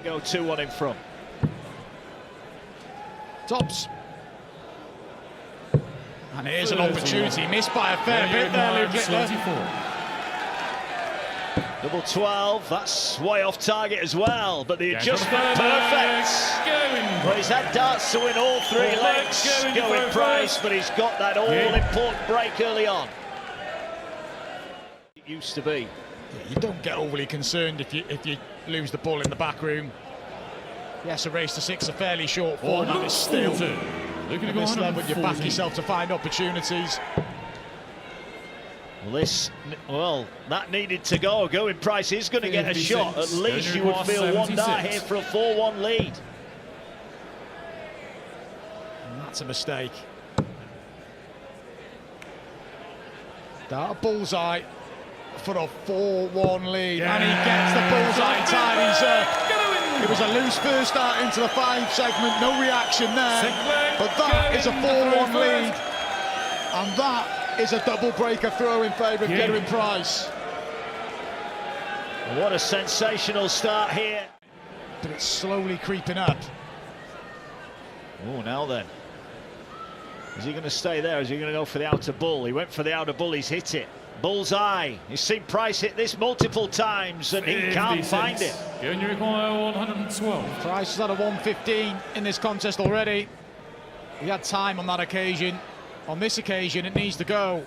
go 2-1 in front. Tops. And here's an opportunity, missed by a fair bit there, Luke. Double 12, that's way off target as well, but the adjustment perfect. Well, he's had darts to win all three legs, Gerwen Price, but he's got that all-important break early on. It used to be. Yeah, you don't get overly concerned if you lose the ball in the back room. Yes, a race to 6, a fairly short format, is still at this level you back yourself to find opportunities. Well, that needed to go. Gerwen Price is going to get a shot. At least you would feel 1 dart here for a 4-1 lead. And that's a mistake. Dart bullseye for a 4-1 lead, and he gets the bullseye tied. It was a loose first start into the 5 segment, no reaction there. But that is a 4-1 lead, and that is a double breaker throw in favour of Gerwen Price. What a sensational start here. But it's slowly creeping up. Oh, now then. Is he going to stay there? Is he going to go for the outer bull? He went for the outer bull, he's hit it. Bullseye. He's seen Price hit this multiple times and he can't find it. You require 112. Price has had a 115 in this contest already. He had time on that occasion. On this occasion, it needs to go,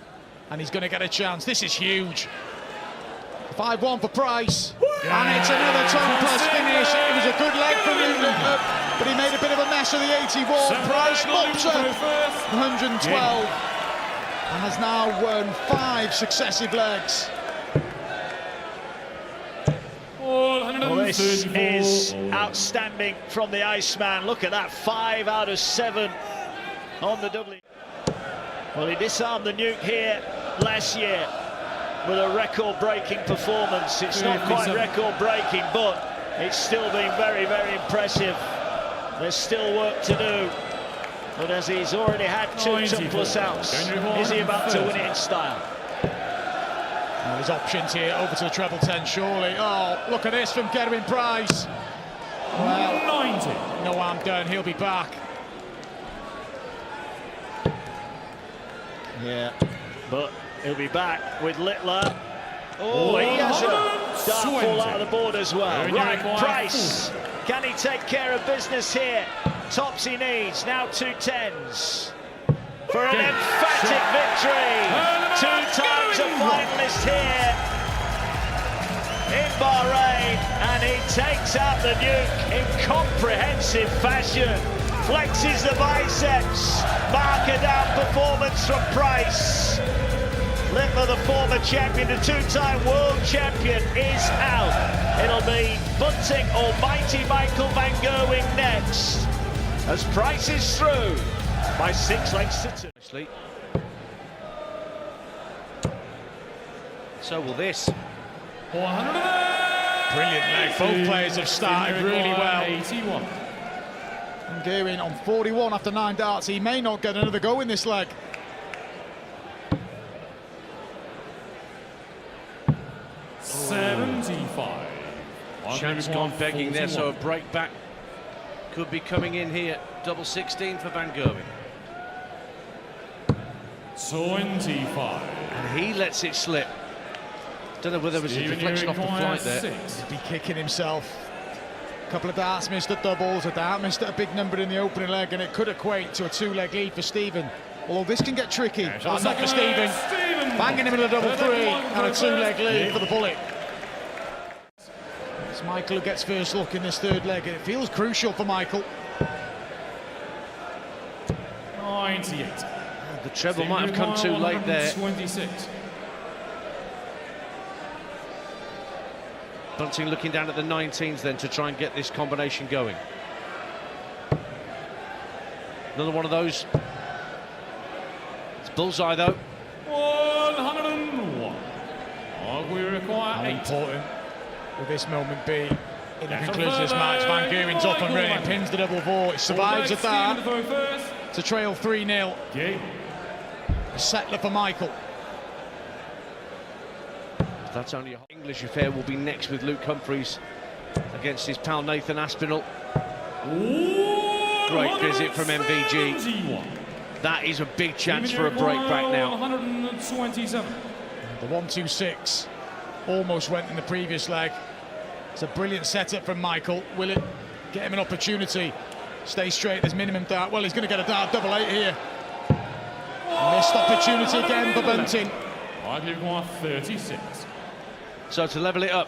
and he's going to get a chance. This is huge. 5-1 for Price, and it's another ton-plus finish. It was a good leg from him, but he made a bit of a mess of the 81. Price mops up 112, and has now won 5 successive legs. Well, this is outstanding from the Iceman. Look at that, 5 out of 7 on the double. Well, he disarmed the nuke here last year with a record-breaking performance. It's not quite record-breaking, but it's still been very, very impressive. There's still work to do. But as he's already had 2 ton-plus outs, is he about to win it in style? Well, his options here over to the treble 10, surely. Oh, look at this from Gerwen Price. Well, 90. No harm done, he'll be back. Yeah, but he'll be back with Littler. Oh, he has a dart fall out of the board as well. Right, Price, can he take care of business here? Tops he needs, now 2 10s. For an emphatic victory. 2 times a finalist here in Bahrain, and he takes out the nuke in comprehensive fashion. Flexes the biceps, marker down performance from Price. Littler, the former champion, the 2-time world champion, is out. It'll be Bunting or mighty Michael van Gerwen next, as Price is through by 6 legs to 2. So will this. 100. Brilliant leg, both players have started really well. 81. And Gerwen on 41 after 9 darts. He may not get another go in this leg. $75. Chance gone begging there, so a break back could be coming in here. Double 16 for van Gerwen. 25. And he lets it slip. Don't know whether there was a deflection off the flight there. He'd be kicking himself. A couple of darts missed at doubles, a dart missed at a big number in the opening leg, and it could equate to a 2-leg lead for Stephen. Although this can get tricky. Not for Stephen. Banging him in a double 3 and a 2-leg lead for the Bullet. It's Michael who gets first look in this 3rd leg, and it feels crucial for Michael. 98. The treble might have come too late there. 26. Bunting looking down at the 19s then to try and get this combination going. Another one of those. It's bullseye though. 101. We require How 8. important will this moment be in the conclusion of this match? Van Gerwen's up and running, pins the double 4, it survives at that to trail 3-0. A settler for Michael. That's only a English affair. Will be next with Luke Humphries against his pal Nathan Aspinall. Great visit from MVG. That is a big chance for a break back now. 127. The 1-2-6 almost went in the previous leg. It's a brilliant setup from Michael. Will it get him an opportunity? Stay straight, there's minimum dart. Well, he's going to get a dart double 8 here. Missed opportunity again for Bunting. I give one 36. So to level it up.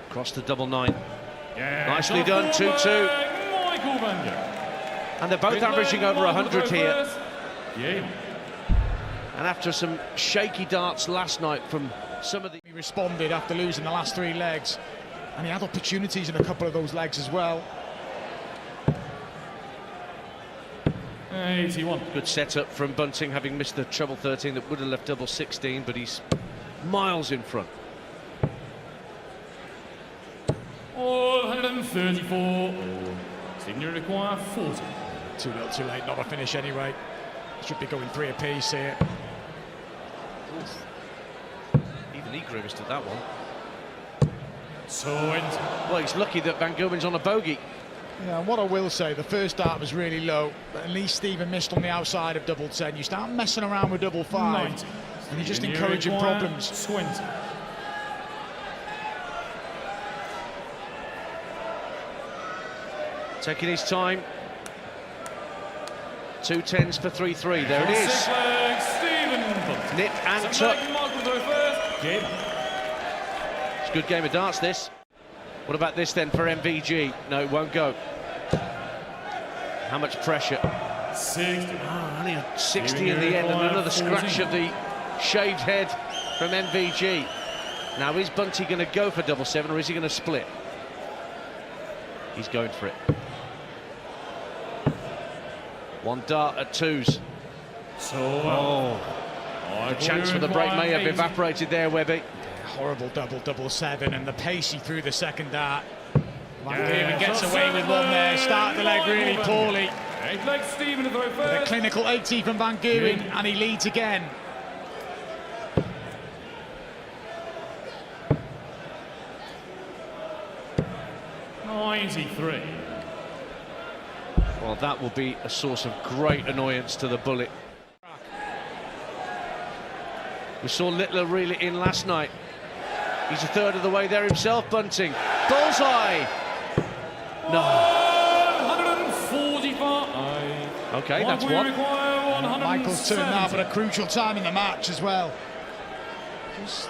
Across the double 9. Yeah, Nicely done, 2-2. Michael Van Gerwen. And they're both averaging over 100 here. Yeah. And after some shaky darts last night from some of the... He responded after losing the last 3 legs. And he had opportunities in a couple of those legs as well. 81. Good setup from Bunting, having missed the treble 13 that would have left double 16, but he's miles in front. 134. Senior require 40. Too little, too late, not a finish anyway. Should be going 3 apiece here. Oof. Even he grimaced at that one. 20. Well, he's lucky that Van Gerwen's on a bogey. Yeah, and what I will say, the first dart was really low, but at least Stephen missed on the outside of double 10. You start messing around with double 5, 90. and you're just Senior encouraging require problems. 20. Taking his time. 2 10s for 3-3. There it is. Stephen Bunting. Nip and tuck. Michael go first. Game. It's a good game of darts, this. What about this then for MVG? No, it won't go. How much pressure? 60. Oh, only a 60 in the end, and another scratch of the shaved head from MVG. Now, is Bunty going to go for double 7, or is he going to split? He's going for it. 1 dart at 2s. So, The chance for the break may have evaporated there, Webby. Horrible double 7, and the pace he threw the second dart. Van Yeah. Gerwen gets away with one there, started the leg really poorly. 8 leg Stephen to throw With a first. clinical 80 from Van Gerwen, and he leads again. '93. Well, that will be a source of great annoyance to the bullet. We saw Littler reel it in last night. He's a third of the way there himself, Bunting. Bullseye! No. 145. Okay, that's one. Michael's turn now, but a crucial time in the match as well. Just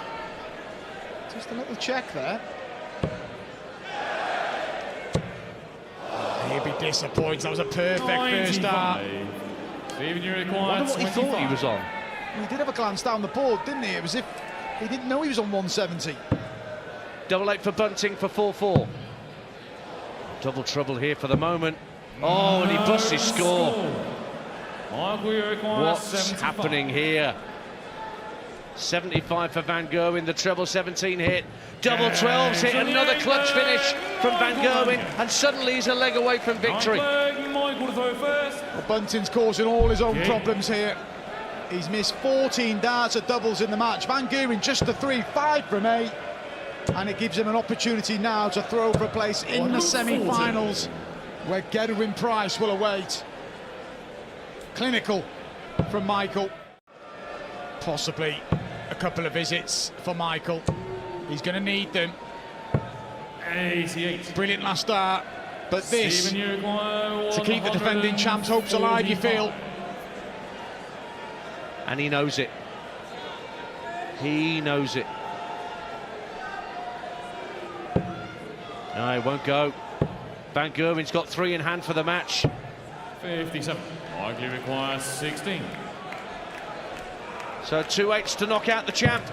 a little check there. He'd be disappointed. That was a perfect first dart. Stephen, you I require wonder what he thought he was on. He did have a glance down the board, didn't he? It was as if he didn't know he was on 170. Double 8 for Bunting for 4-4. Double trouble here for the moment. Oh, and he busts his score. What's happening here? 75 for Van Gerwen, the treble 17 hit. Double 12s hit, another clutch finish from Van Gerwen, and suddenly he's a leg away from victory. Well, Bunting's causing all his own problems here. He's missed 14 darts at doubles in the match. Van Gerwen just a 3, 5 from 8. And it gives him an opportunity now to throw for a place in the semi-finals, where Gerwen Price will await. Clinical from Michael. Possibly a couple of visits for Michael. He's going to need them. 88. Brilliant last start, but this to keep the defending champ's hopes alive, you feel. And he knows it. He knows it. No, it won't go. Van Gerwen's got 3 in hand for the match. 57. Likely requires 16. So 2 8s to knock out the champ.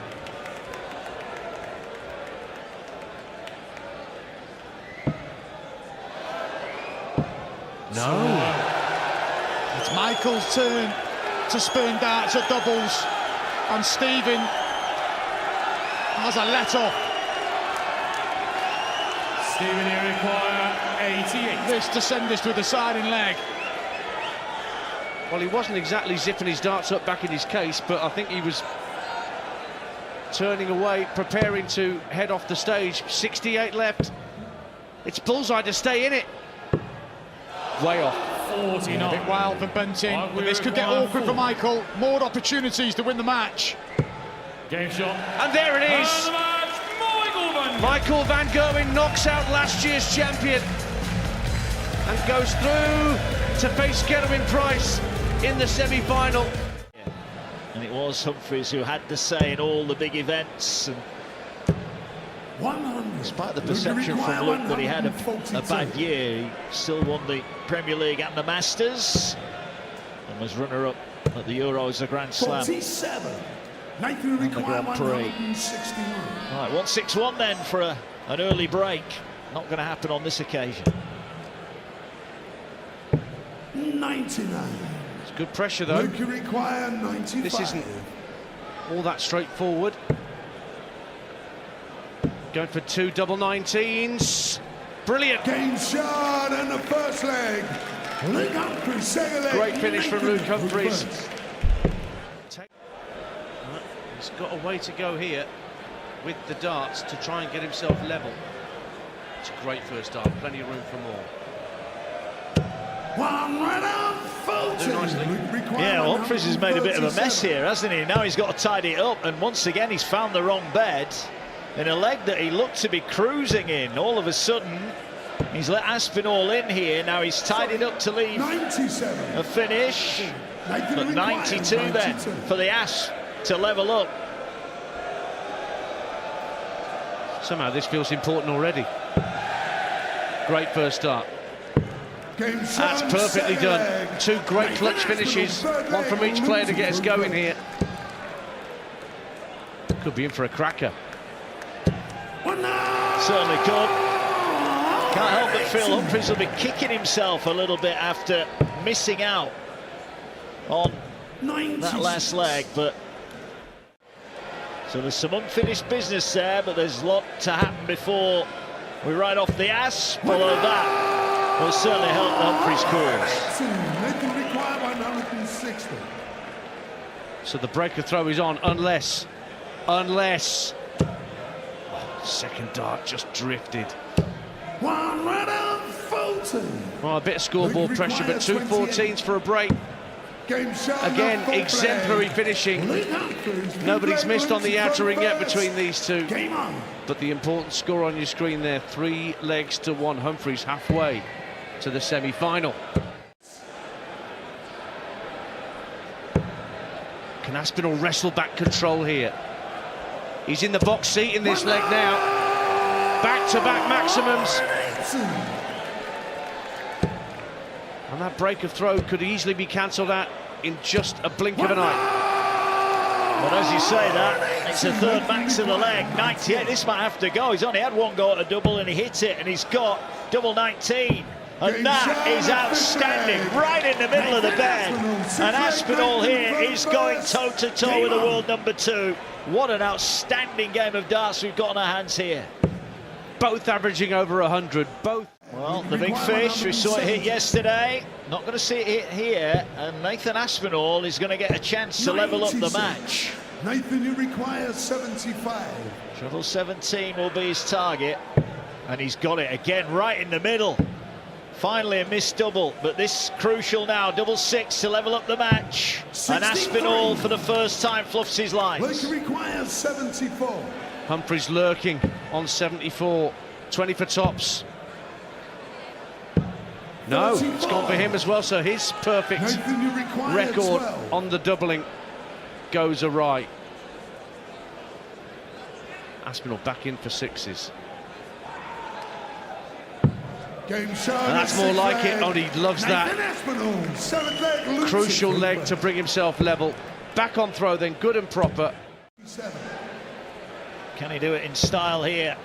No. It's Michael's turn to spurn darts at doubles, and Stephen has a let-off. Stephen, you require 88. This to send us to a deciding leg. Well, he wasn't exactly zipping his darts up back in his case, but I think he was turning away, preparing to head off the stage. 68 left. It's bullseye to stay in it. Way off. 49. A bit wild for Bunting, Right, but this could get require awkward for 4. Michael. More opportunities to win the match. Game shot. And there it And is. the match, Michael van Gerwen knocks out last year's champion and goes through to face Gerwen Price in the semi-final. And it was Humphries who had the say in all the big events. And despite the perception from Luke that he had a bad year, he still won the Premier League and the Masters and was runner-up at the Euros, the Grand Slam. 47. And the Grand Prix. Right, 1-6-1 then for an early break. Not going to happen on this occasion. 99. It's good pressure though. Luke require 95. This isn't all that straightforward. Going for 2 double 19s. Brilliant. Game shot and the first leg. Luke Humphries, second leg. Great finish from Luke Humphries. He's got a way to go here with the darts to try and get himself level. It's a great first dart, plenty of room for more. One right on, Fulton. Yeah, Humphries has made a bit of a mess here, hasn't he? Now he's got to tidy it up, and once again he's found the wrong bed in a leg that he looked to be cruising in. All of a sudden, he's let Aspinall in here. Now he's tidied up to leave 97. a finish. But 92 then for the Asp to level up. Somehow this feels important already. Great first start. That's perfectly done. 2 great clutch finishes, one from each player to get us going here. Could be in for a cracker. Certainly could. Can't help but feel Humphries will be kicking himself a little bit after missing out on that last leg, but so there's some unfinished business there, but there's a lot to happen before we ride off the Asp, although that will certainly help Humphries' cause. So the breaker throw is on, unless second dart just drifted. One right on, Fulton. Well, a bit of scoreboard pressure, but 2 14s for a break. Again, exemplary finishing. Nobody's missed on the outer ring yet between these two. But the important score on your screen there, 3 legs to 1. Humphries halfway to the semi-final. Can Aspinall wrestle back control here? He's in the box seat in this leg now. Back-to-back maximums. And that break of throw could easily be cancelled out in just a blink of an eye. But as you say that, it's a third max of the leg. 98, this might have to go. He's only had one go at a double and he hits it, and he's got double 19. And that is outstanding, right in the middle of the bed. And Aspinall here is going toe-to-toe with the world number 2. What an outstanding game of darts we've got on our hands here. Both averaging over 100, both. Well, the big fish, we saw it hit yesterday. Not going to see it hit here, and Nathan Aspinall is going to get a chance to level up the match. Nathan, you require 75. Treble 17 will be his target, and he's got it again right in the middle. Finally a missed double, but this crucial now, double 6 to level up the match. 63. And Aspinall for the first time fluffs his lines. Luke requires 74. Humphries lurking on 74, 20 for tops. No, 34. It's gone for him as well, so his perfect record 12. On the doubling goes awry. Aspinall back in for 6s. Game shot. And that's more like it. Oh, he loves that. Crucial leg to bring himself level. Back on throw then, good and proper. Can he do it in style here?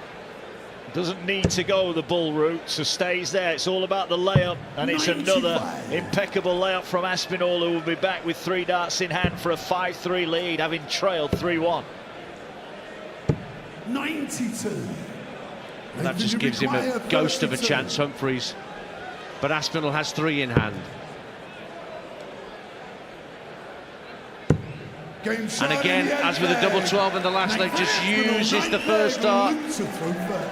Doesn't need to go the bull route, so stays there. It's all about the layup, and it's 95. Another impeccable layup from Aspinall, who will be back with 3 darts in hand for a 5-3 lead, having trailed 3-1. 92. That just gives him a ghost of a chance, Humphries. But Aspinall has 3 in hand. And again, as with a double 12 in the last leg, just uses the first dart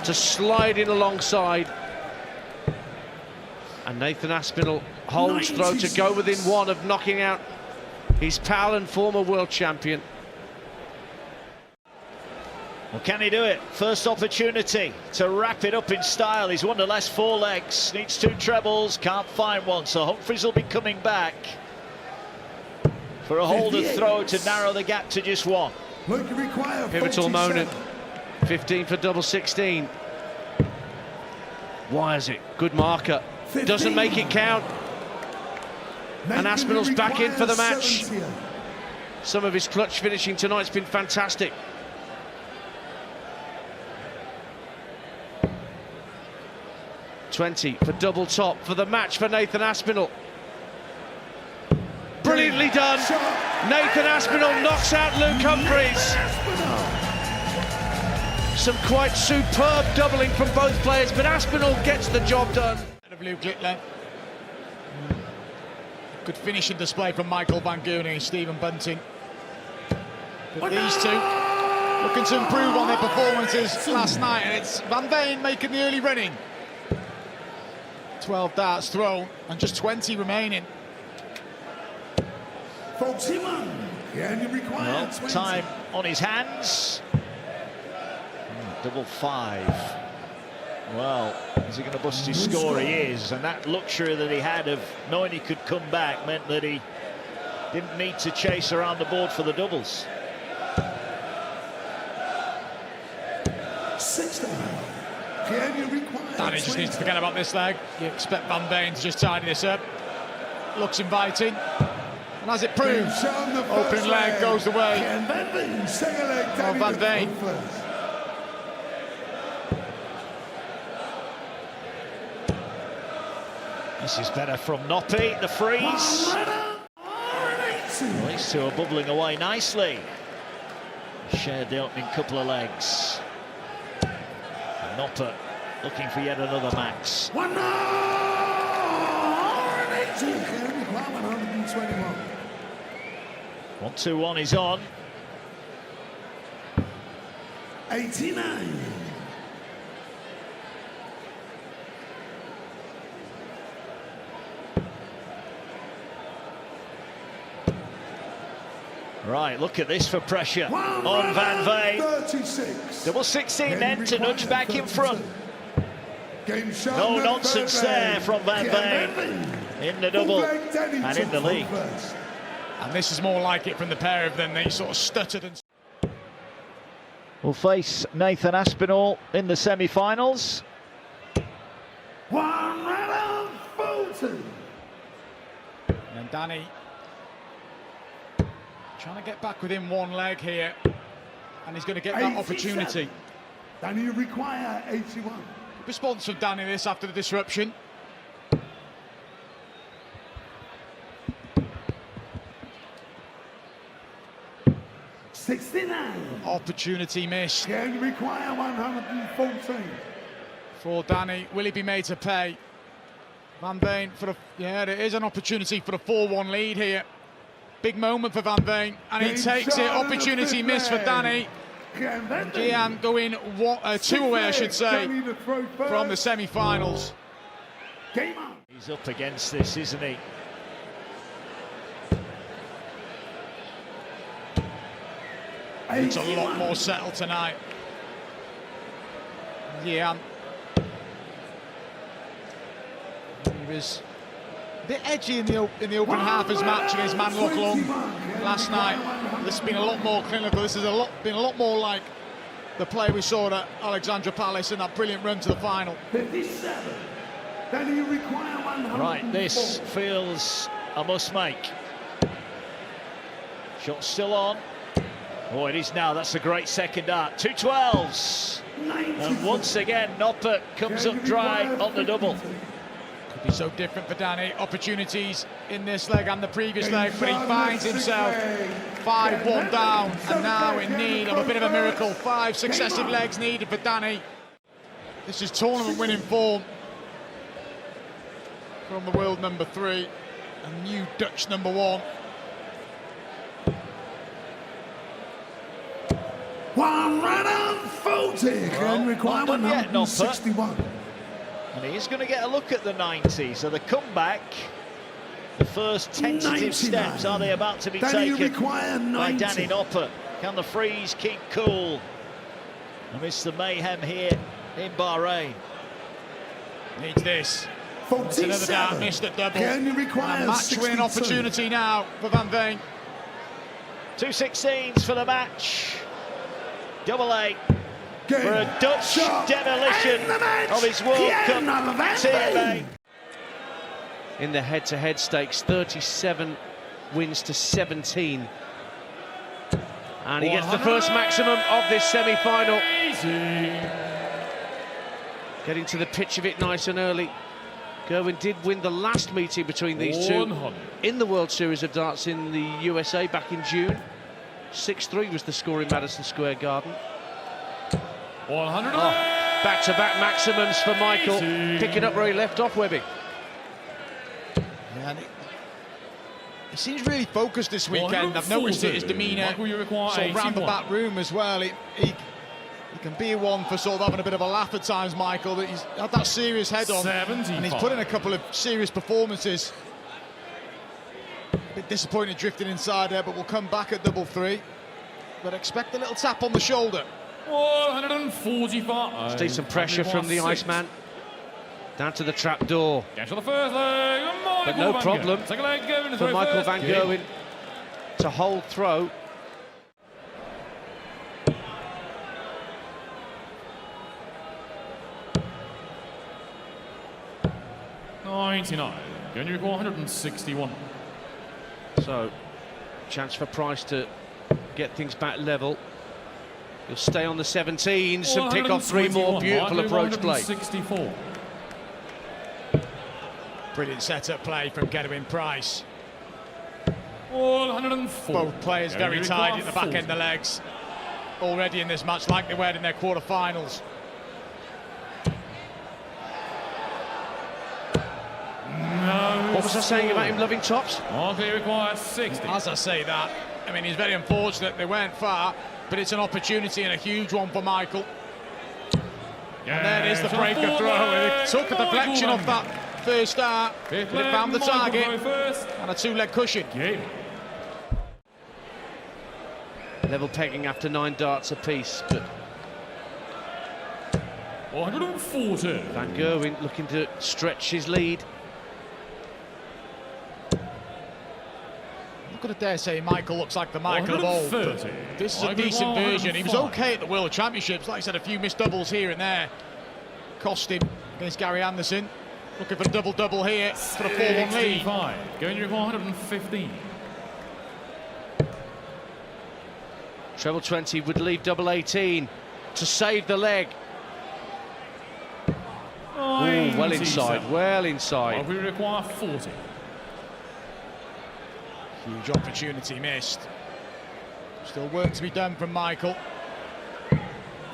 to slide in alongside. And Nathan Aspinall holds throw to go within one of knocking out his pal and former world champion. Well, can he do it? First opportunity to wrap it up in style. He's won the last 4 legs, needs 2 trebles, can't find one, so Humphries will be coming back for a holder throw to narrow the gap to just 1. Pivotal moment, 15 for double 16. Wires it, good marker, doesn't make it count. And Aspinall's back in for the match. Some of his clutch finishing tonight's been fantastic. $20 for double top for the match for Nathan Aspinall. Brilliantly done. Nathan Aspinall knocks out Luke Humphries. Some quite superb doubling from both players, but Aspinall gets the job done. Luke Littler. Good finishing display from Michael Van Goenen and Stephen Bunting. But these two looking to improve on their performances last night, and it's Van Veen making the early running. 12 darts thrown and just 20 remaining. Well, time on his hands. Double 5. Well, is he going to bust his score? He is, and that luxury that he had of knowing he could come back meant that he didn't need to chase around the board for the doubles. 16. Danny just needs to forget about this leg. You expect Van Veen to just tidy this up. Looks inviting. And as it proves, opening leg goes the way of Van Veen. This is better from Noppert, the freeze. Well, these two are bubbling away nicely. Shared the opening couple of legs. Noppert looking for yet another max. 1-2-1 is on. 89. Right, look at this for pressure on Van Veen. 36. Double 16 then to nudge back in front. No nonsense there from Van Veen in the double and in the lead. And this is more like it from the pair of them. They sort of stuttered and... Will face Nathan Aspinall in the semi-finals. And Danny trying to get back within 1 leg here, and he's going to get that opportunity. Danny, you require 81. Response from Danny this after the disruption. Opportunity missed. Can require 114. For Danny, will he be made to pay? Van Veen for the... Yeah, there is an opportunity for the 4-1 lead here. Big moment for Van Veen, and he takes it. Opportunity missed for Danny. Gian going 2 away, I should say, from the semi-finals. He's up against this, isn't he? It's a lot more settled tonight. Gian. He was a bit edgy in the open half as match against Man Loch Long last night. This has been a lot more clinical. This has been a lot more like the play we saw at Alexandra Palace in that brilliant run to the final. 57. Then you require 104. Right, this feels a must make. Shot still on. Oh, it is now. That's a great second dart. 2 12s. And once again, Noppert comes up dry on the double. Could be so different for Danny. Opportunities in this leg and the previous leg, but he finds himself 5-1 down, and now in need of a bit of a miracle. 5 successive legs needed for Danny. This is tournament-winning form from the world number 3 and new Dutch number 1. 140. Can require not done yet, Noppert. 161. And he's going to get a look at the 90. So the comeback, the first tentative steps, are they about to be taken by Danny Noppert? Can the Freeze keep cool amidst the mayhem here in Bahrain? Needs this. 47. It's another dart missed at double. Can you require a match-win opportunity now for Van Veen. 2 16s for the match. Double eight for a Dutch demolition of his World Cup TMA. In the head-to-head stakes, 37 wins to 17. And he gets the first maximum of this semi-final. Getting to the pitch of it nice and early. Gerwen did win the last meeting between these two in the World Series of Darts in the USA back in June. 6-3 was the score in Madison Square Garden. 100. Back-to-back maximums for Michael, picking up where he left off, Webby. Yeah, he seems really focused this weekend. I've noticed it, his demeanour sort of round the back room as well. He can be one for sort of having a bit of a laugh at times, Michael, that he's had that serious head on, and he's put in a couple of serious performances. A bit disappointed drifting inside there, but we'll come back at double three. But expect a little tap on the shoulder. 145. It's decent pressure from the Iceman. Down to the trap door. Gets on the first leg. But no problem Second leg, for Michael Van Gerwen to hold throw. $99. Going to require 161. So, chance for Price to get things back level. He'll stay on the 17s and pick off three more beautiful approach play. 64. Brilliant setup play from Gerwen Price. 104. Both players very tight at the back end of the legs. Already in this match, like they were in their quarterfinals. No. What was I saying about him loving tops? Markley requires 60. As I say that, I mean, he's very unfortunate they weren't far, but it's an opportunity and a huge one for Michael. And there is the breaker throw. It took a deflection off that first start, but it found the target and a two-leg cushion. Level pegging after 9 darts apiece, but 140. Van Gerwen looking to stretch his lead. I'm not going to dare say Michael looks like the Michael of old, but this is a decent version. He was okay at the World Championships, like I said, a few missed doubles here and there. Cost him against Gary Anderson. Looking for a double-double here for a 4-1 lead. Going to require 115. Treble 20 would leave double 18 to save the leg. Ooh, well inside, well inside. We require 40. Huge opportunity missed. Still work to be done from Michael.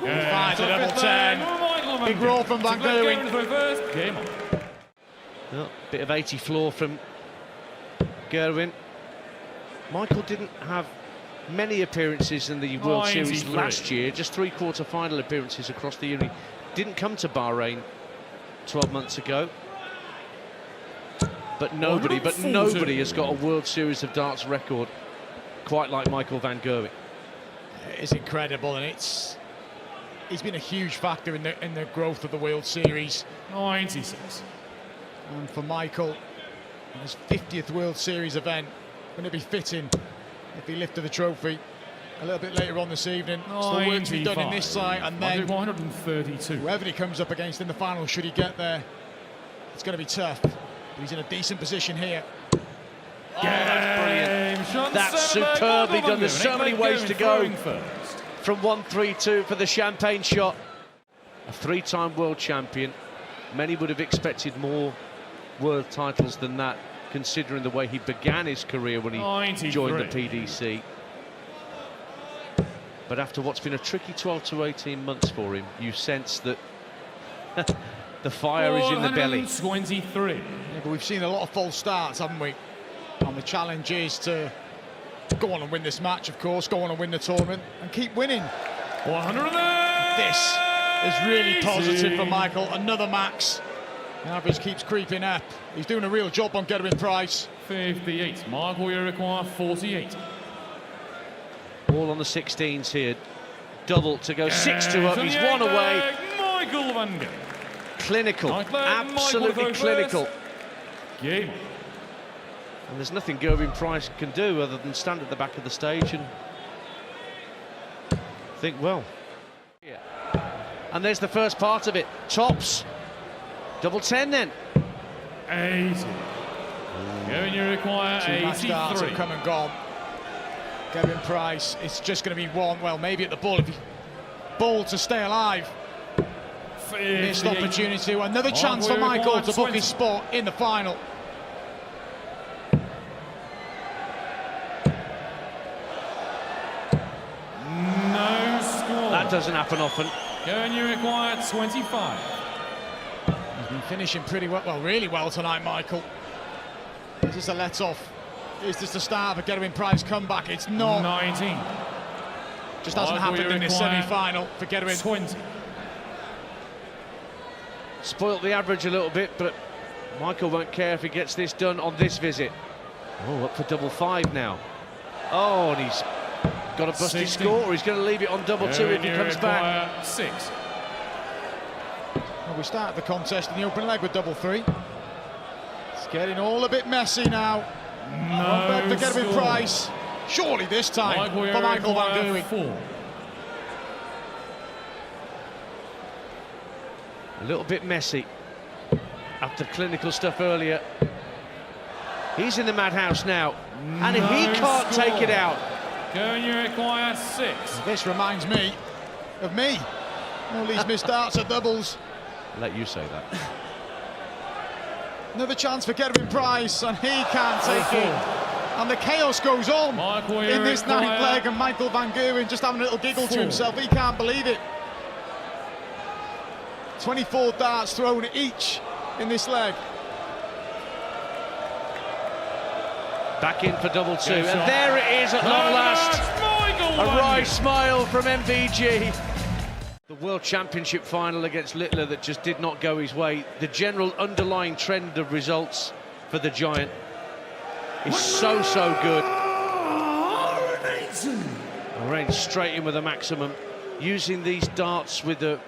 Finds a double 10. Big roll from Van Gerwen. Oh, bit of 80 floor from Gerwen. Michael didn't have many appearances in the World Series last year, just 3 quarter-final appearances across the year. He didn't come to Bahrain 12 months ago. But nobody has got a World Series of Darts record quite like Michael Van Gerwen. It's incredible, and he's been a huge factor in the growth of the World Series. 96. And for Michael, in his 50th World Series event, wouldn't it be fitting if he lifted the trophy a little bit later on this evening? Still work to be done in this side, and then 132. whoever he comes up against in the final, should he get there, it's going to be tough. But he's in a decent position here. That's brilliant. That's superbly done. There's so many ways to go from 1-3-2 for the champagne shot. A 3-time world champion. Many would have expected more world titles than that, considering the way he began his career when he joined the PDC. But after what's been a tricky 12 to 18 months for him, you sense that the fire is in the belly. 23. Yeah, but we've seen a lot of false starts, haven't we? And the challenge is to go on and win this match, of course, go on and win the tournament and keep winning. This is really positive for Michael. Another max. The average keeps creeping up. He's doing a real job on Gerwen Price. 58. Michael, you require 48. All on the 16s here. Double to go 6-2 up. He's one away. Michael Van Gerwen. Clinical, absolutely clinical. Game. And there's nothing Gerwen Price can do other than stand at the back of the stage and think, well. Yeah. And there's the first part of it. Tops. Double 10 then. 80. Gerwen, you require 2 match darts 83. have come and gone. Gerwen Price, it's just going to be one. Well, maybe at the ball if he bowled to stay alive. Missed opportunity. Another chance for Michael to book his spot in the final. No score. That doesn't happen often. Gerwen, you require 25. He's been finishing pretty well, really well tonight, Michael. Is this a let-off? Is this the start of a Gerwen Price comeback? It's not. 19. Just hasn't happened in this semi-final for Gerwen. 20. Spoilt the average a little bit, but Michael won't care if he gets this done on this visit. Oh, up for double 5 now. Oh, and he's got a busted 16. score, or he's going to leave it on double 2 if he comes back. 6. Well, we start the contest in the open leg with double 3. It's getting all a bit messy now. No for Gerwen score. Price. Surely this time for Michael Van Gerwen. 4. A little bit messy after clinical stuff earlier. He's in the madhouse now, and if he can't take it out. Gerwen, you require 6. This reminds me of me. All these missed darts at doubles. I'll let you say that. Another chance for Gerwen Price, and he can't take it. And the chaos goes on in this ninth leg, and Michael Van Gerwen just having a little giggle to himself. He can't believe it. 24 darts thrown each in this leg. Back in for double 2, and there it is at long last. A wry smile from MVG. The World Championship final against Littler that just did not go his way. The general underlying trend of results for the Giant is so good. Bahrain straight in with a maximum, using these darts with a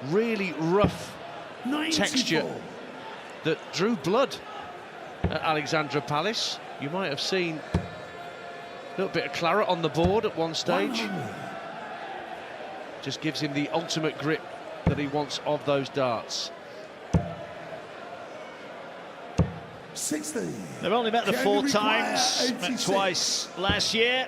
really rough 94. Texture that drew blood at Alexandra Palace. You might have seen a little bit of claret on the board at one stage. Just gives him the ultimate grip that he wants of those darts. 60. They've only met the 4 times, met twice last year.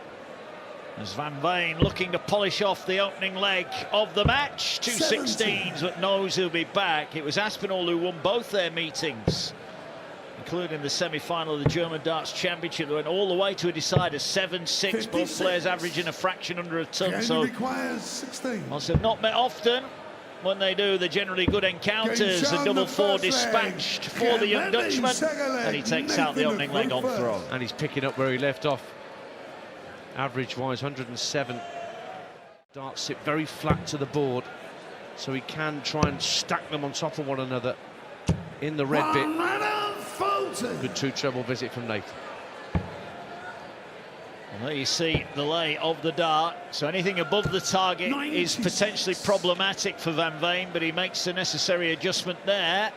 As Van Veen looking to polish off the opening leg of the match. 2 16s, but knows he'll be back. It was Aspinall who won both their meetings, including the semi-final of the German Darts Championship. They went all the way to a decider, 7-6. Both players averaging a fraction under a ton. So whilst they've not met often, when they do, they're generally good encounters. And double 4 dispatched for the young Dutchman, and he takes out the opening leg on throw. And he's picking up where he left off. Average-wise, 107. Darts sit very flat to the board, so he can try and stack them on top of one another in the red bit. Good 2-treble visit from Nathan. Well, there you see the lay of the dart. So anything above the target is potentially problematic for Van Veen, but he makes the necessary adjustment there.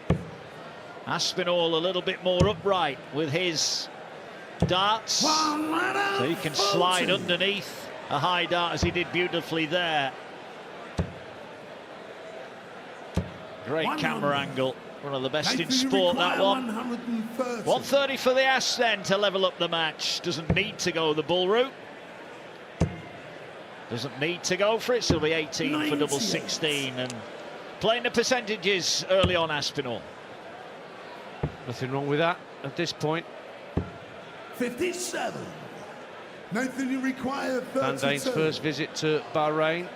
Aspinall a little bit more upright with his darts, so he can slide underneath a high dart, as he did beautifully there. Great camera angle. One of the best in sport, that one. 130 for the Ass then to level up the match. Doesn't need to go the bull route. Doesn't need to go for it, so it'll be 18 for double 16. And playing the percentages early on, Aspinall. Nothing wrong with that at this point. 57. Nathan, you require 32. Van Veen's first visit to Bahrain.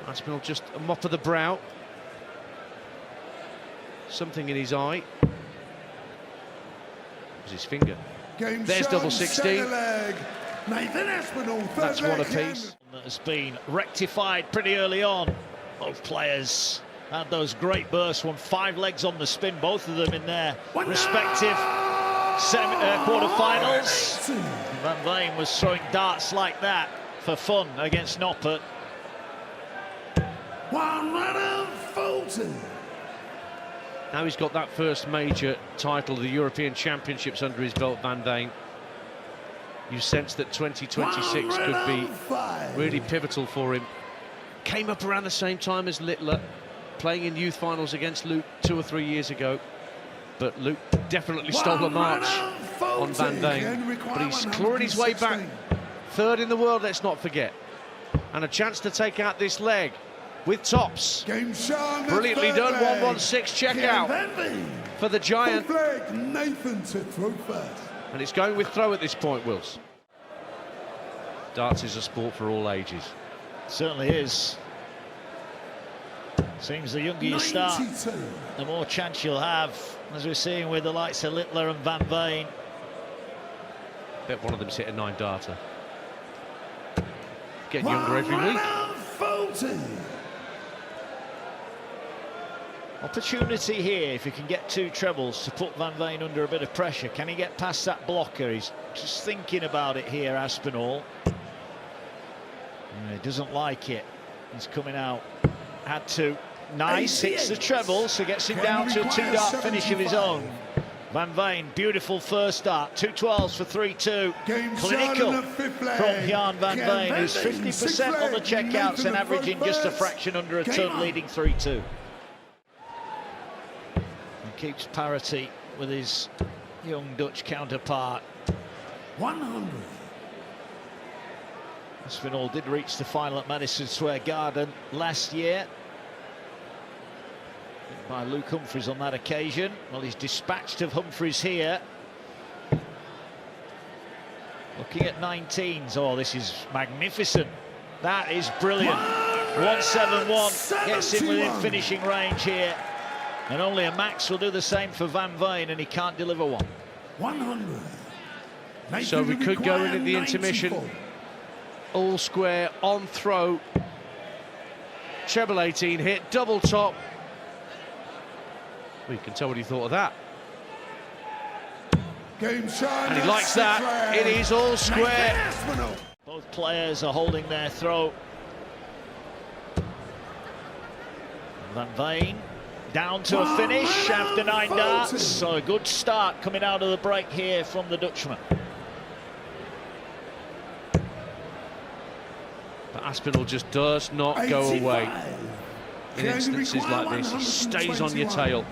Aspinall just a mop of the brow. Something in his eye. It was his finger. There's double 16. Nathan Aspinall, That's one apiece. that has been rectified pretty early on. Both players had those great bursts, won 5 legs on the spin, both of them in their respective quarter-finals. Van Veen was throwing darts like that for fun against Noppert. 140. Now he's got that first major title, the European Championships, under his belt, Van Veen. You sense that 2026 could be really pivotal for him. Came up around the same time as Littler, playing in youth finals against Luke 2 or 3 years ago. But Luke definitely stole a march on Van Veen. But he's clawing his way back. 3rd in the world, let's not forget. And a chance to take out this leg with tops. Brilliantly done, 116 check out for the Giant. Nathan to throw first. And it's going with throw at this point, Wills. Darts is a sport for all ages. Certainly is. Seems the younger you start, 92. the more chance you'll have, as we're seeing with the likes of Littler and Van Veen. Bet one of them's hit a 9-darter. Getting younger every week. 140. Opportunity here, if he can get 2 trebles, to put Van Veen under a bit of pressure. Can he get past that blocker? He's just thinking about it here, Aspinall. He doesn't like it. He's coming out. Had to. Nice, hits the treble, so gets him down to a 2-dart finish of his own. Van Veen, beautiful first dart. 2 12s for 3-2. Clinical from Jan Van Veen, who's 50% on the checkouts and averaging just a fraction under a ton, leading 3-2. Keeps parity with his young Dutch counterpart. 100. Aspinall did reach the final at Madison Square Garden last year. By Luke Humphries on that occasion. Well, he's dispatched of Humphries here. Looking at 19s. Oh, this is magnificent. That is brilliant. 171 gets him within finishing range here. And only a max will do the same for Van Veen, and he can't deliver one. 100. So we could go in at the intermission. All square, on throw. Treble 18 hit, double top. We can tell what he thought of that. And he likes that. It is all square. Both players are holding their throw. Van Veen down to a finish after 9 darts. So a good start coming out of the break here from the Dutchman. But Aspinall just does not go away. In instances like this, he stays on your tail.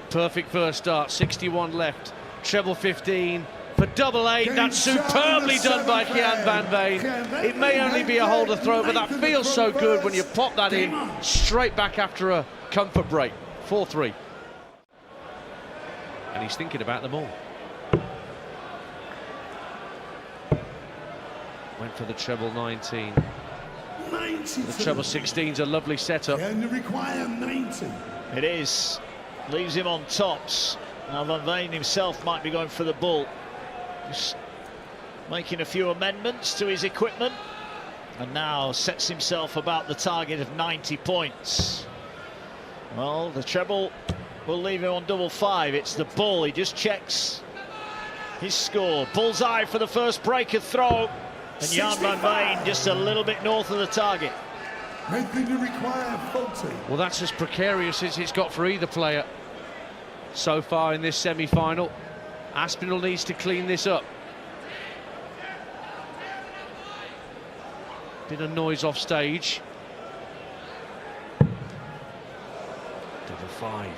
Perfect first start, 61 left. Treble 15 for double 8. That's superbly done by Jan Van Veen. It may only be a holder throw, but that feels so good when you pop that in straight back after a comfort break. 4-3. And he's thinking about them all. Went for the treble 19. The treble 16's a lovely setup. Can you require 90? It is. Leaves him on tops. Now Van Veen himself might be going for the bull. Just making a few amendments to his equipment. And now sets himself about the target of 90 points. Well, the treble will leave him on double 5. It's the bull. He just checks his score. Bullseye for the first break of throw. And Jan Van Veen just a little bit north of the target. Making you require 40. Well, that's as precarious as it's got for either player so far in this semi-final. Aspinall needs to clean this up. Bit of noise off stage. Double 5.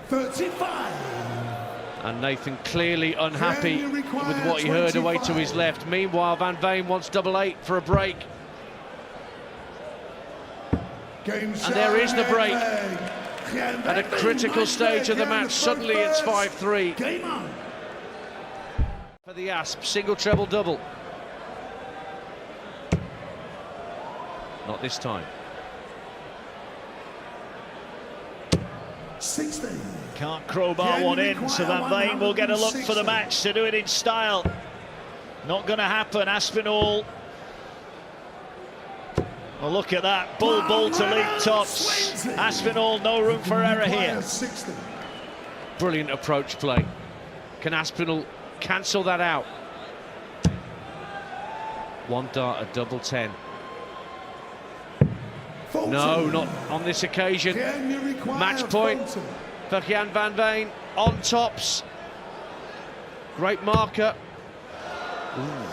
35. And Nathan clearly unhappy with what he heard away to his left. Meanwhile, Van Veen wants double 8 for a break. And there is the break. At a critical stage of the match, suddenly it's 5-3. For the Asp, single, treble, double. Not this time. 16. Can't crowbar one in, so Van Veen will get a look for the match to do it in style. Not going to happen. Aspinall Well, look at that. Bull to lead tops. Aspinall, no room for error here. Brilliant approach play. Can Aspinall cancel that out? One dart, a double 10. No, not on this occasion. Match point for Jan van Veen on tops. Great marker. Ooh.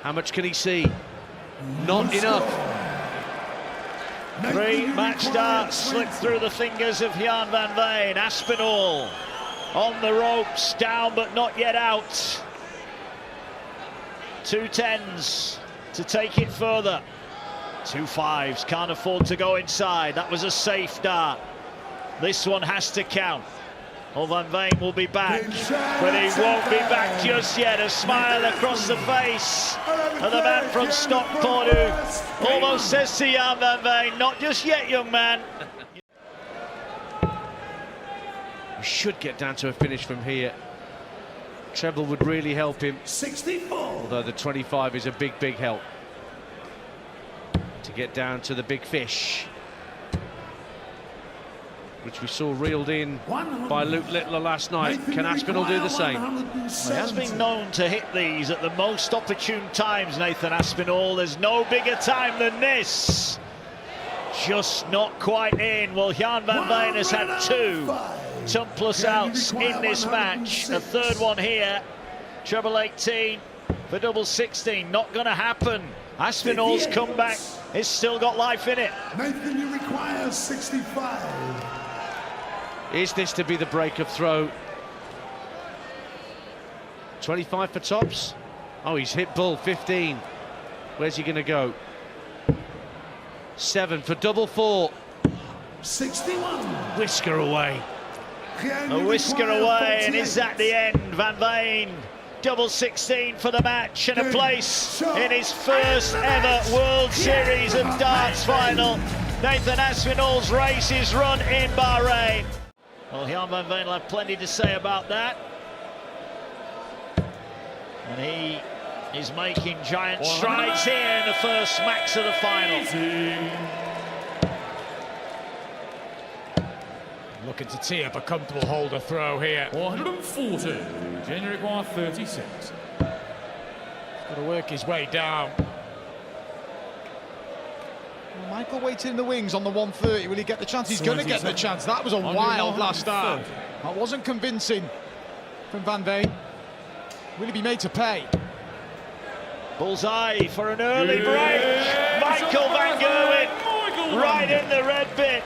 How much can he see? Not enough. 3 match darts slipped through the fingers of Jan van Veen. Aspinall on the ropes, down but not yet out. 2 10s to take it further. 2 5s, can't afford to go inside. That was a safe dart. This one has to count. Well, Van Veen will be back, but he won't be back just yet. A smile across the face of the man from Stockport, who almost says to Jan van Veen, not just yet, young man. We should get down to a finish from here. Treble would really help him. 64. Although the 25 is a big help to get down to the big fish, which we saw reeled in by Luke Littler last night. Can Aspinall do the same? He has been known to hit these at the most opportune times, Nathan Aspinall. There's no bigger time than this. Just not quite in. Well, Jan van Veen has had 2 ton-plus outs in this match. A third one here. Treble 18 for double 16. Not going to happen. Aspinall's comeback has still got life in it. Nathan, you require 65. Is this to be the break of throw? 25 for tops. Oh, he's hit bull. 15. Where's he going to go? 7 for double 4. 61. Whisker away. A whisker away, and is that the end? Van Veen, double 16 for the match, and a place in his first ever World Series of Darts final. Nathan Aspinall's race is run in Bahrain. Well, Jan van Veen will have plenty to say about that. And he is making giant strides here in the first max of the final. Looking to tee up a comfortable holder throw here. 140. January require 36. Got to work his way down. Well, Michael waiting in the wings on the 130. Will he get the chance? He's going to get the chance. That was a wild last start. That wasn't convincing from Van Veen. Will he be made to pay? Bullseye for an early break. Michael van Gerwen right in the red bit.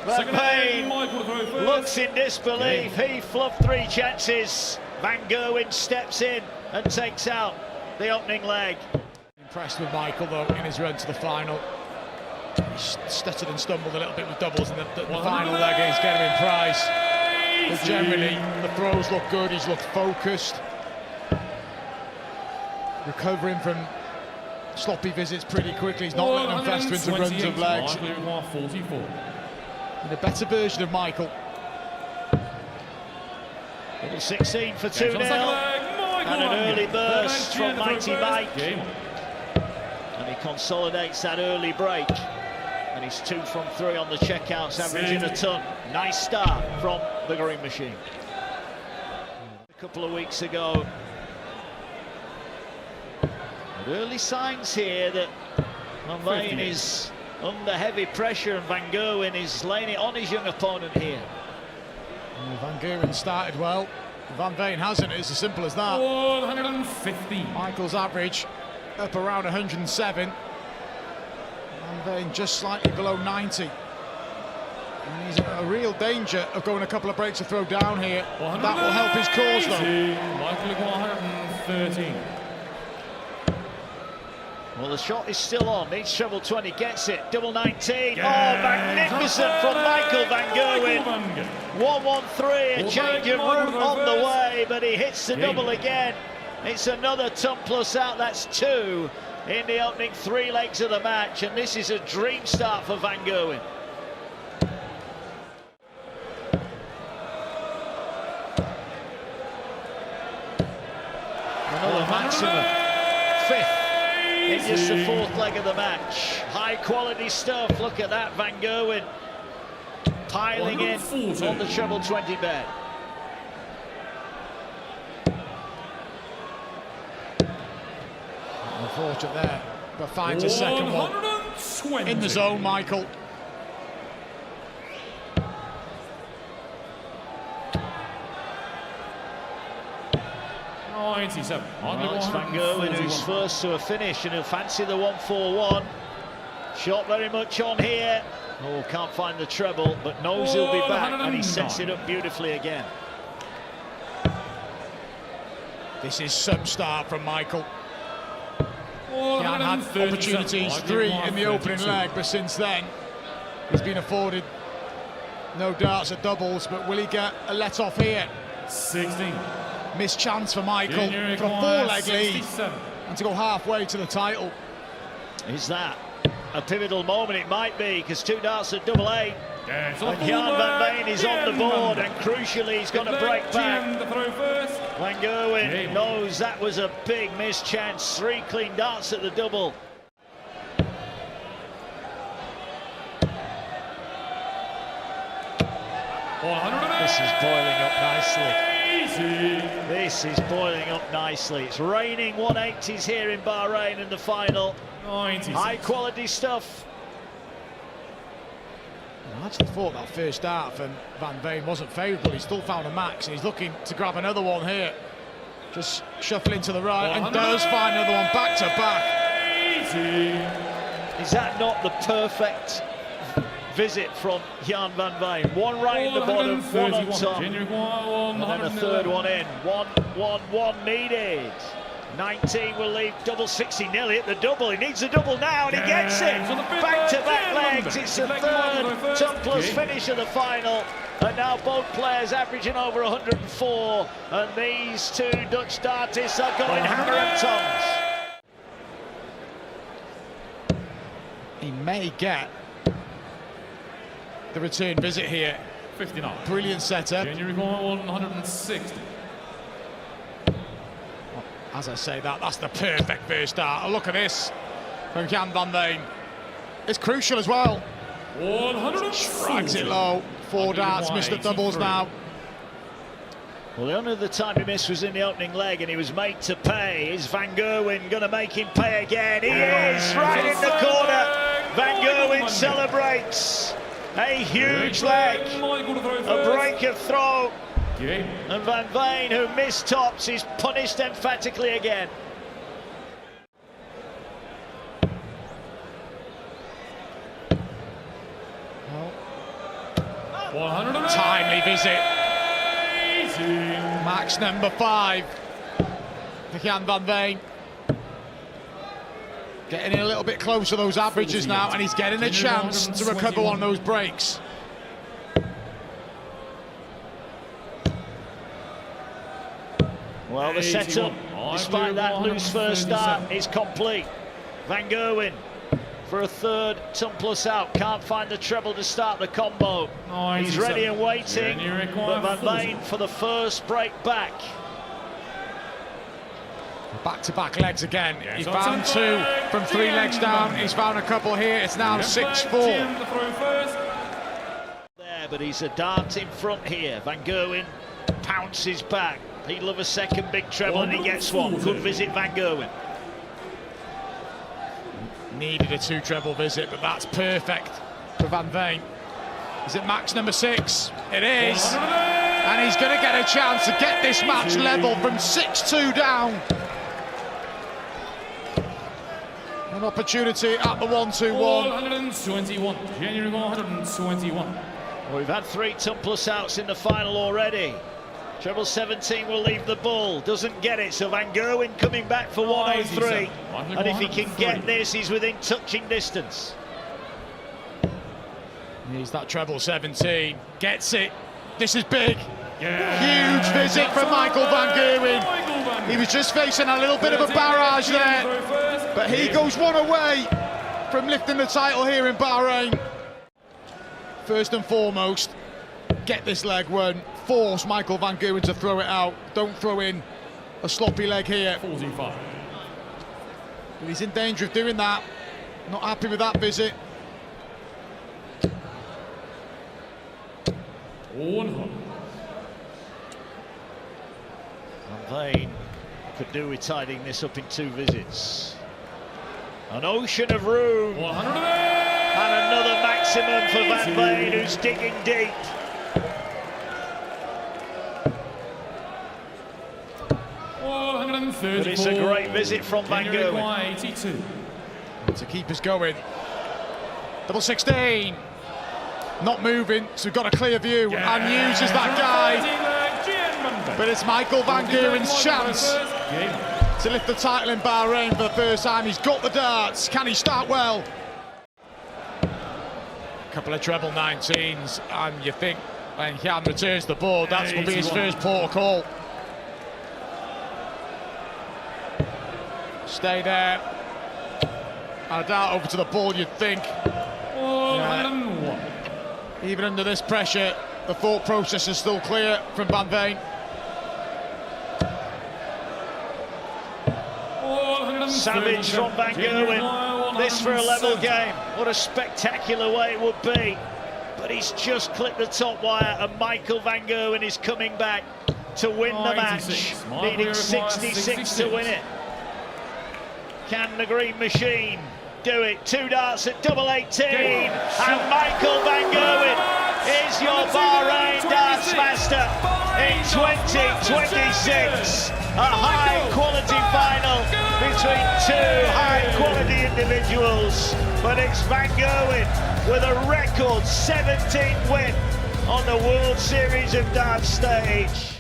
Van Veen looks in disbelief. He fluffed 3 chances. Van Gerwen steps in and takes out the opening leg. Impressed with Michael though in his run to the final. He stuttered and stumbled a little bit with doubles in the final leg against Gerwen Price. But generally the throws look good. He's looked focused. Recovering from sloppy visits pretty quickly. He's not letting them fester into runs of legs. 44. And a better version of Michael. Little 16 for 2-0. And an early burst from Mighty Mike. And he consolidates that early break. And he's 2 from 3 on the checkouts, averaging a ton. Nice start from the Green Machine. A couple of weeks ago. But early signs here that Van Veen is under heavy pressure, and Van Gerwen is laying it on his young opponent here. Van Gerwen started well. Van Veen hasn't. It's as simple as that. 150. Michael's average up around 107. Van Veen just slightly below 90. And he's in a real danger of going a couple of breaks to throw down here. That will help his cause though. Michael 113. Well, the shot is still on. Needs treble 20, gets it. Double 19. Oh, magnificent from Michael van Gerwen. 1-1-3, a change of route on the way, but he hits the double again. It's another ton-plus out. That's 2 in the opening 3 legs of the match, and this is a dream start for Van Gerwen. Another maximum. 5th in just the fourth leg of the match. High quality stuff. Look at that, Van Gerwen piling in on the treble 20 bet. Unfortunate there, but finds a second one. In the zone, Michael. Well, it's Van Gerwen who's first to a finish, and he'll fancy the 1-4-1. Shot very much on here. Oh, can't find the treble, but knows he'll be back, and he sets it up beautifully again. This is some start from Michael. He had opportunities, 3 in the opening leg, but since then he's been afforded no darts at doubles. But will he get a let off here? 16. Missed chance for Michael for a 4-leg lead and to go halfway to the title. Is that a pivotal moment? It might be, because 2 darts at double 8. And Jan van Veen is on the board, and crucially he's got to break back. Van Gerwen knows that was a big missed chance. 3 clean darts at the double. This is boiling up nicely. This is boiling up nicely. It's raining 180s here in Bahrain in the final. High quality stuff. I actually thought that first dart from Van Veen wasn't favourable. He still found a max, and he's looking to grab another one here. Just shuffling to the right, and does find another one back to back. Is that not the perfect visit from Jan van Veen? One right in the bottom, one on top, and then a third one in. 1-1-1 needed. 19 will leave double 60, nearly at the double. He needs a double now, and he gets it. Back-to-back legs. It's the third ton-plus finish of the final. And now both players averaging over 104. And these 2 Dutch dartists are going hammer and tongs. He may get the return visit here. 59. Brilliant setup. January 160. As I say that's the perfect first dart. Look at this from Jan van Veen. It's crucial as well. 140. Drags it low. 4 darts, missed the doubles now. Well, the only other time he missed was in the opening leg, and he was made to pay. Is Van Gerwen going to make him pay again? He is, right in the corner. Van Gerwen celebrates. A huge leg. A break of throw. And Van Veen, who missed tops, is punished emphatically again. Timely visit. Max number 5 for Jan van Veen. Getting in a little bit closer to those averages now, and he's getting a chance to recover on those breaks. Well, the setup, despite that loose first start, is complete. Van Gerwen for a third ton-plus out. Can't find the treble to start the combo. He's ready and waiting, but Van Veen for the first break back. Back-to-back legs again. He found 2 from 3 legs down. He's found a couple here. It's now 6-4. There, but he's a dart in front here. Van Gerwen pounces back. He'd love a second big treble, and he gets one. Good visit, Van Gerwen. Needed a 2 treble visit, but that's perfect for Van Veen. Is it max number 6? It is. And he's going to get a chance to get this match level from 6-2 down. An opportunity at the 1-2-1. 121. January 121. Well, we've had 3 ton-plus outs in the final already. Treble 17 will leave the ball, doesn't get it, so Van Gerwen coming back for 103. And if he can get this, he's within touching distance. He's that treble 17, gets it. This is big. Huge visit from Michael Van Gerwen. He was just facing a little bit of a barrage there, but he goes one away from lifting the title here in Bahrain. First and foremost, get this leg won. Force Michael Van Gerwen to throw it out. Don't throw in a sloppy leg here. 45. But he's in danger of doing that. Not happy with that visit. 100. And Veen could do with tidying this up in 2 visits. An ocean of room. 100. And another maximum for Van Veen, who's digging deep. But it's a great visit from Van Gerwen. 82. To keep us going. Double 16. Not moving, so we've got a clear view and uses that guy. But it's Michael Van Gerwen's chance to lift the title in Bahrain for the first time. He's got the darts. Can he start well? A couple of treble 19s, and you think when Jan returns the board, that will be his first port of call. Stay there. And a dart over to the ball, you'd think. 101. Even under this pressure, the thought process is still clear from Van Veen. Savage from Van Gerwen. This for a level game. What a spectacular way it would be. But he's just clipped the top wire, and Michael Van Gerwen is coming back to win the match, needing 66 to win it. Can the Green Machine do it? 2 darts at double 18, and Michael Van Gerwen is your Bahrain Darts Master in 2026. A high-quality final between 2 high-quality individuals, but it's Van Gerwen with a record 17th win on the World Series of Darts stage.